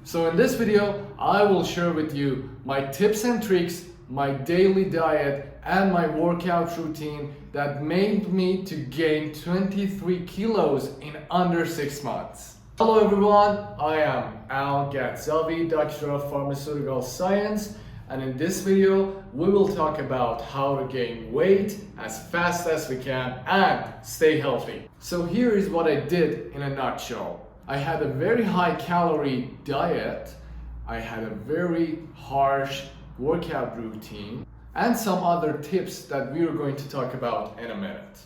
So in this video, I will share with you my tips and tricks, my daily diet, and my workout routine that made me to gain 23 kilos in under 6 months. Hello everyone, I am Gazzavi, Doctor of Pharmaceutical Science, and in this video, we will talk about how to gain weight as fast as we can and stay healthy. So here is what I did in a nutshell. I had a very high calorie diet, I had a very harsh workout routine, and some other tips that we are going to talk about in a minute.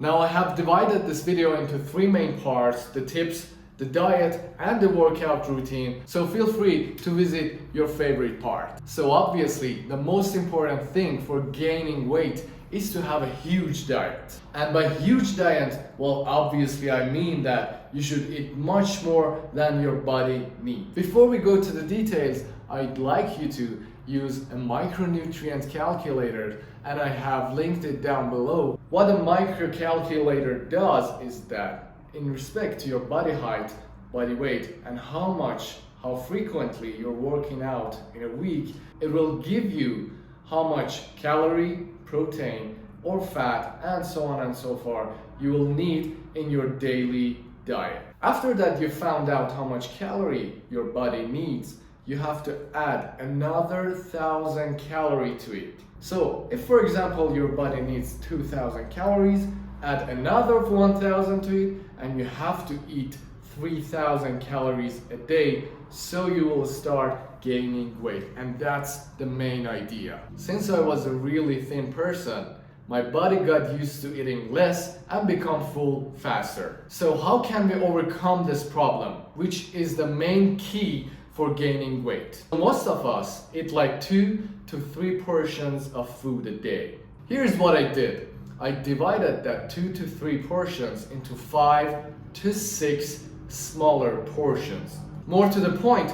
Now I have divided this video into 3 main parts: the tips, the diet, and the workout routine, so feel free to visit your favorite part. So obviously, the most important thing for gaining weight is to have a huge diet. And by huge diet, well, obviously I mean that you should eat much more than your body needs. Before we go to the details, I'd like you to use a micronutrient calculator, and I have linked it down below. What a microcalculator does is that in respect to your body height, body weight, and how frequently you're working out in a week, it will give you how much calorie, protein, or fat, and so on and so forth you will need in your daily diet. After that you found out how much calorie your body needs, you have to add another 1,000 calories to it. So if, for example, your body needs 2,000 calories, add another 1,000 to it, and you have to eat 3,000 calories a day, so you will start gaining weight. And that's the main idea. Since I was a really thin person, my body got used to eating less and become full faster. So how can we overcome this problem, which is the main key for gaining weight? Most of us eat like 2 to 3 portions of food a day. Here's what I did. I divided that 2 to 3 portions into 5 to 6 smaller portions. More to the point,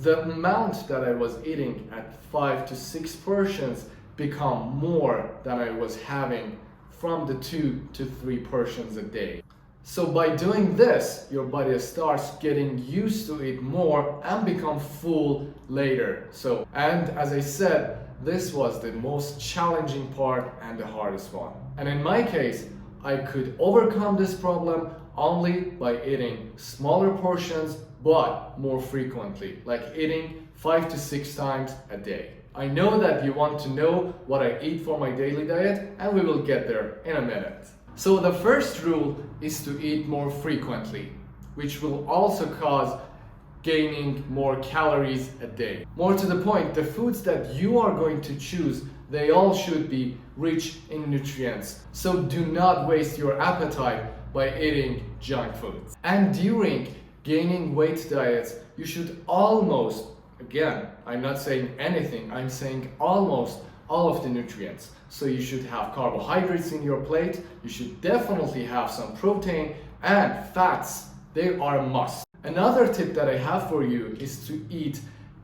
the amount that I was eating at 5 to 6 portions become more than I was having from the 2 to 3 portions a day. So by doing this, your body starts getting used to it more and become full later. And as I said, this was the most challenging part and the hardest one. And in my case, I could overcome this problem only by eating smaller portions but more frequently, like eating 5 to 6 times a day. I know that you want to know what I eat for my daily diet, and we will get there in a minute. So the first rule is to eat more frequently, which will also cause gaining more calories a day. More to the point, the foods that you are going to choose, they all should be rich in nutrients. So do not waste your appetite by eating junk foods. And during gaining weight diets, you should almost, again, I'm not saying anything, I'm saying almost all of the nutrients. So you should have carbohydrates in your plate, you should definitely have some protein, and fats, they are a must. Another tip that I have for you is to eat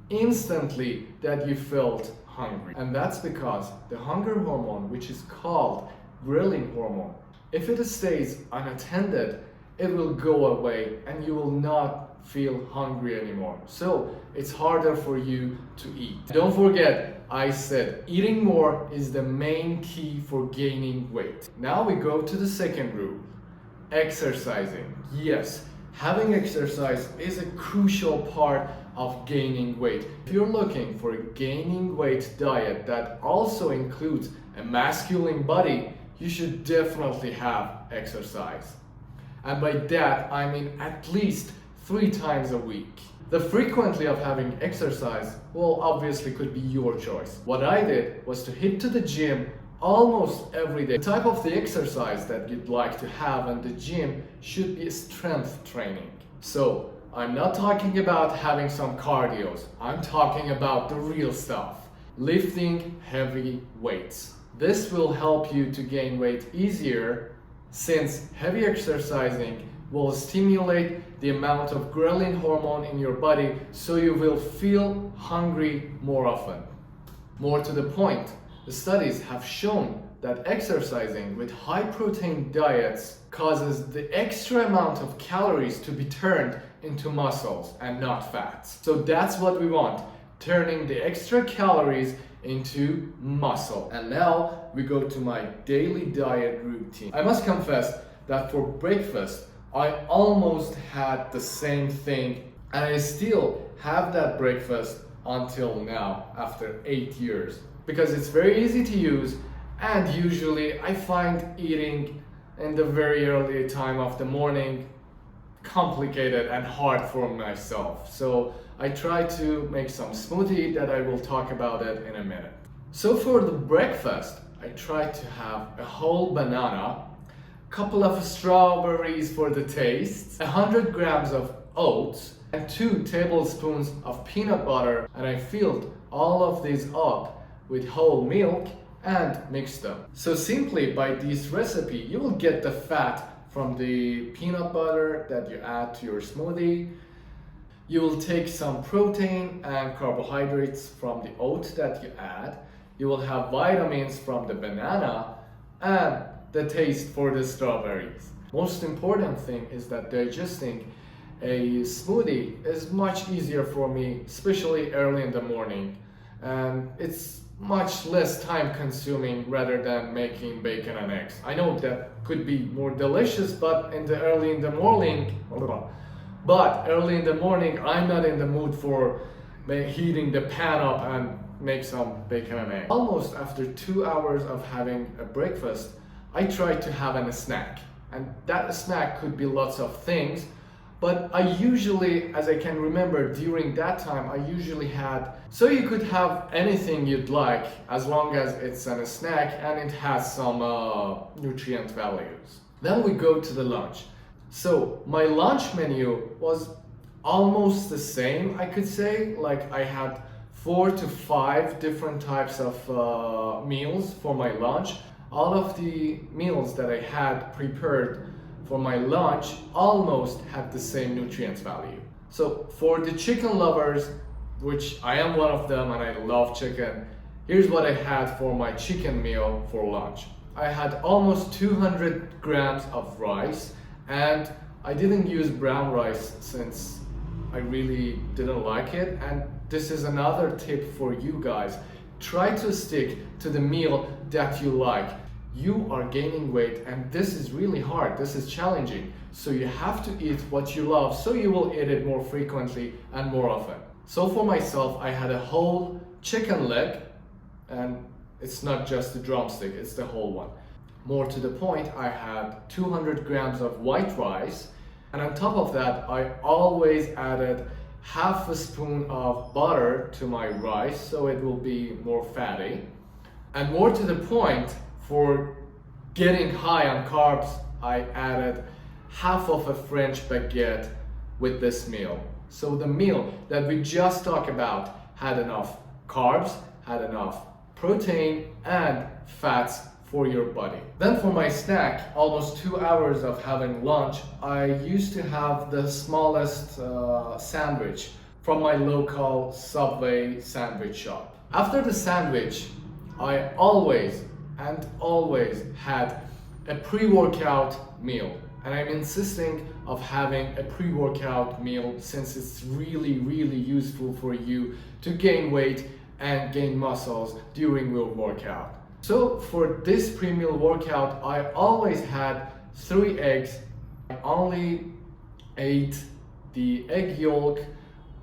instantly that you felt hungry. And that's because the hunger hormone, which is called ghrelin hormone, if it stays unattended, it will go away and you will not feel hungry anymore. So it's harder for you to eat. Don't forget, I said eating more is the main key for gaining weight. Now we go to the second rule, exercising. Yes, having exercise is a crucial part of gaining weight. If you're looking for a gaining weight diet that also includes a masculine body, you should definitely have exercise. And by that, I mean at least 3 times a week. The frequency of having exercise, well, obviously could be your choice. What I did was to hit to the gym almost every day. The type of the exercise that you'd like to have in the gym should be strength training. So I'm not talking about having some cardios. I'm talking about the real stuff. Lifting heavy weights. This will help you to gain weight easier, since heavy exercising will stimulate the amount of ghrelin hormone in your body, so you will feel hungry more often. More to the point, the studies have shown that exercising with high protein diets causes the extra amount of calories to be turned into muscles and not fats. So that's what we want, turning the extra calories into muscle. And now we go to my daily diet routine. I must confess that for breakfast, I almost had the same thing, and I still have that breakfast until now after 8 years, because it's very easy to use, and usually I find eating in the very early time of the morning complicated and hard for myself. So I try to make some smoothie that I will talk about it in a minute. So for the breakfast, I try to have a whole banana, couple of strawberries for the taste, 100 grams of oats, and 2 tablespoons of peanut butter, and I filled all of these up with whole milk and mixed them. So simply by this recipe, you will get the fat from the peanut butter that you add to your smoothie. You will take some protein and carbohydrates from the oat that you add. You will have vitamins from the banana and the taste for the strawberries. Most important thing is that digesting a smoothie is much easier for me, especially early in the morning, and it's much less time consuming rather than making bacon and eggs. I know that could be more delicious, but early in the morning, I'm not in the mood for heating the pan up and make some bacon and eggs. Almost after 2 hours of having a breakfast, I try to have a snack, and that snack could be lots of things, but I usually, as I can remember during that time, I usually had, so you could have anything you'd like as long as it's a snack and it has some nutrient values. Then we go to the lunch. So my lunch menu was almost the same, I could say. Like I had 4 to 5 different types of meals for my lunch. All of the meals that I had prepared for my lunch almost had the same nutrients value. So for the chicken lovers, which I am one of them and I love chicken, here's what I had for my chicken meal for lunch. I had almost 200 grams of rice, and I didn't use brown rice since I really didn't like it. And this is another tip for you guys. Try to stick to the meal that you like. You are gaining weight and this is really hard, this is challenging. So you have to eat what you love, so you will eat it more frequently and more often. So for myself, I had a whole chicken leg, and it's not just the drumstick, it's the whole one. More to the point, I had 200 grams of white rice, and on top of that, I always added half a spoon of butter to my rice, so it will be more fatty. And more to the point, for getting high on carbs, I added half of a French baguette with this meal. So the meal that we just talked about had enough carbs, had enough protein and fats for your body. Then for my snack, almost 2 hours of having lunch, I used to have the smallest sandwich from my local Subway sandwich shop. After the sandwich, I always had a pre-workout meal, and I'm insisting of having a pre-workout meal since it's really useful for you to gain weight and gain muscles during your workout. So for this pre-meal workout, I always had 3 eggs. I only ate the egg yolk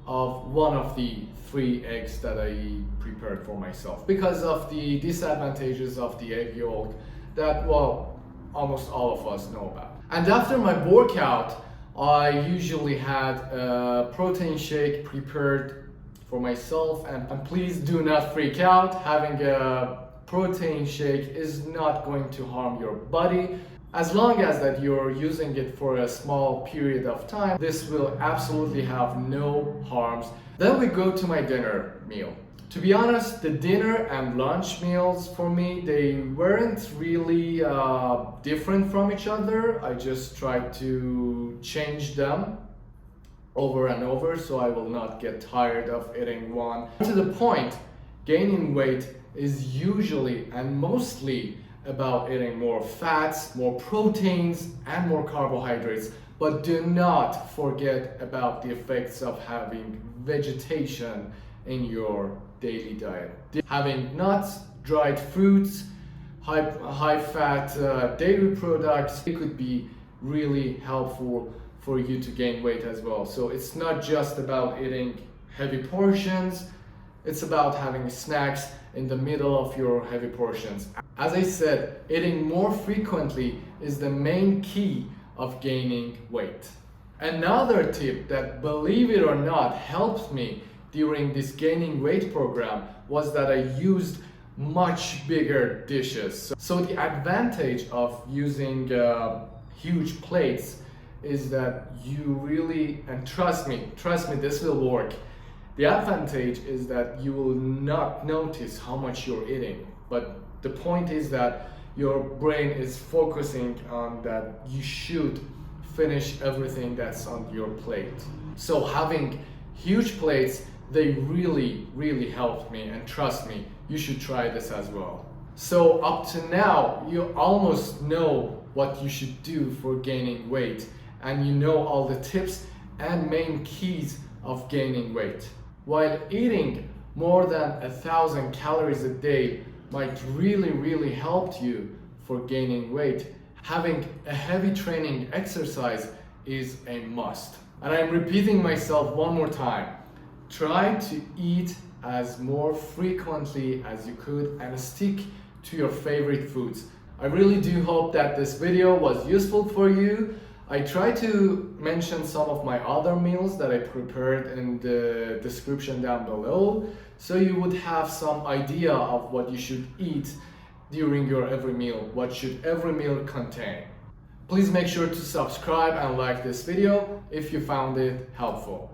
of one of the 3 eggs that I prepared for myself because of the disadvantages of the egg yolk that, well, almost all of us know about. And after my workout, I usually had a protein shake prepared for myself, and please do not freak out. Having a protein shake is not going to harm your body. As long as that you're using it for a small period of time, this will absolutely have no harms. Then we go to my dinner meal. To be honest, the dinner and lunch meals for me, they weren't really different from each other. I just tried to change them over and over so I will not get tired of eating one. To the point, gaining weight is usually and mostly about eating more fats, more proteins, and more carbohydrates. But do not forget about the effects of having vegetation in your daily diet. Having nuts, dried fruits, high fat dairy products, it could be really helpful for you to gain weight as well. So it's not just about eating heavy portions, it's about having snacks in the middle of your heavy portions. As I said, eating more frequently is the main key of gaining weight. Another tip that, believe it or not, helped me during this gaining weight program was that I used much bigger dishes. So the advantage of using huge plates is that you really, and trust me, this will work. The advantage is that you will not notice how much you're eating, but the point is that your brain is focusing on that you should finish everything that's on your plate. So having huge plates, they really helped me, and trust me, you should try this as well. So up to now, you almost know what you should do for gaining weight, and you know all the tips and main keys of gaining weight. While eating more than 1,000 calories a day might really help you for gaining weight, having a heavy training exercise is a must. And I'm repeating myself one more time. Try to eat as more frequently as you could and stick to your favorite foods. I really do hope that this video was useful for you. I try to mention some of my other meals that I prepared in the description down below, so you would have some idea of what you should eat during your every meal, what should every meal contain. Please make sure to subscribe and like this video if you found it helpful.